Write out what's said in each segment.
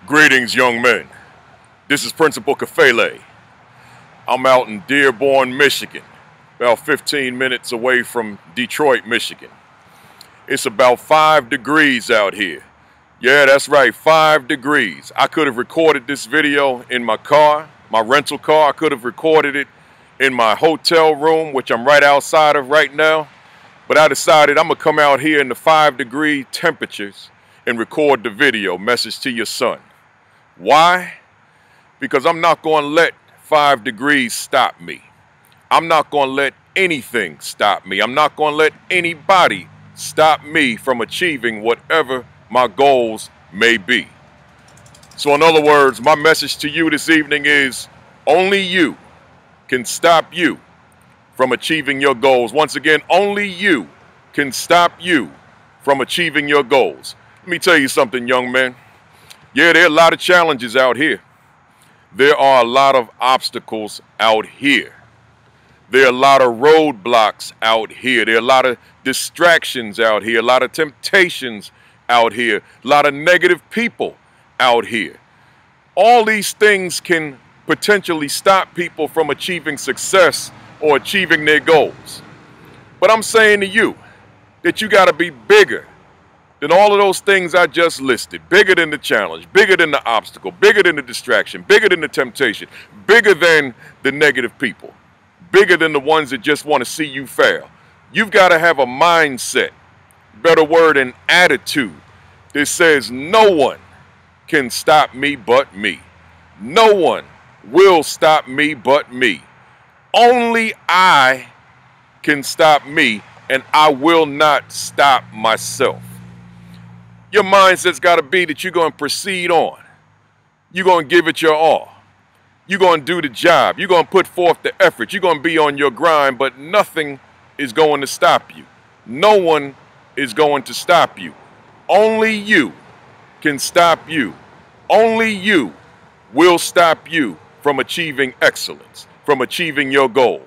Greetings, young men. This is Principal Kafele. I'm out in Dearborn, Michigan, about 15 minutes away from Detroit, Michigan. It's about 5 degrees out here. Yeah, that's right, 5 degrees. I could have recorded this video in my car, my rental car. I could have recorded it in my hotel room, which I'm right outside of right now. But I decided I'm going to come out here in the 5-degree temperatures and record the video. Message to your son. Why? Because I'm not going to let 5 degrees stop me. I'm not going to let anything stop me. I'm not going to let anybody stop me from achieving whatever my goals may be. So in other words, my message to you this evening is only you can stop you from achieving your goals. Once again, only you can stop you from achieving your goals. Let me tell you something, young man. Yeah, there are a lot of challenges out here. There are a lot of obstacles out here. There are a lot of roadblocks out here. There are a lot of distractions out here, a lot of temptations out here, a lot of negative people out here. All these things can potentially stop people from achieving success or achieving their goals. But I'm saying to you that you got to be bigger than all of those things I just listed. Bigger than the challenge, bigger than the obstacle, bigger than the distraction, bigger than the temptation, bigger than the negative people, bigger than the ones that just want to see you fail. You've got to have a mindset, better word, an attitude that says no one can stop me but me. No one will stop me but me. Only I can stop me, and I will not stop myself. Your mindset's got to be that you're going to proceed on. You're going to give it your all. You're going to do the job. You're going to put forth the effort. You're going to be on your grind, but nothing is going to stop you. No one is going to stop you. Only you can stop you. Only you will stop you from achieving excellence, from achieving your goal.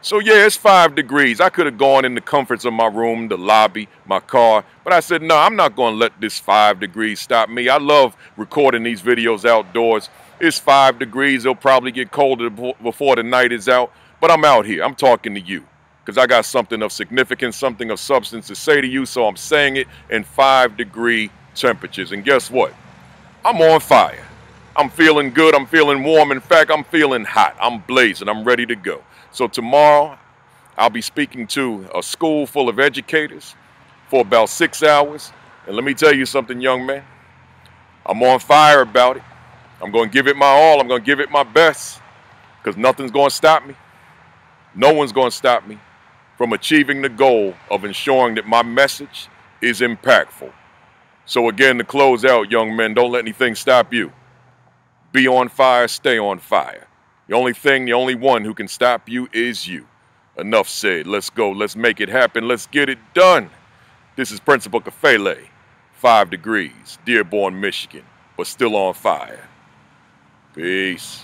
So yeah, it's 5 degrees. I could have gone in the comforts of my room, the lobby, my car, but I said, no, I'm not going to let this 5 degrees stop me. I love recording these videos outdoors. It's 5 degrees. It'll probably get colder before the night is out, but I'm out here. I'm talking to you because I got something of significance, something of substance to say to you, so I'm saying it in 5-degree temperatures. And guess what? I'm on fire. I'm feeling good. I'm feeling warm. In fact, I'm feeling hot. I'm blazing. I'm ready to go. So tomorrow, I'll be speaking to a school full of educators for about 6 hours. And let me tell you something, young man. I'm on fire about it. I'm going to give it my all. I'm going to give it my best because nothing's going to stop me. No one's going to stop me from achieving the goal of ensuring that my message is impactful. So again, to close out, young men, don't let anything stop you. Be on fire, stay on fire. The only one who can stop you is you. Enough said. Let's go. Let's make it happen. Let's get it done. This is Principal Kafele, 5 degrees, Dearborn, Michigan, but still on fire. Peace.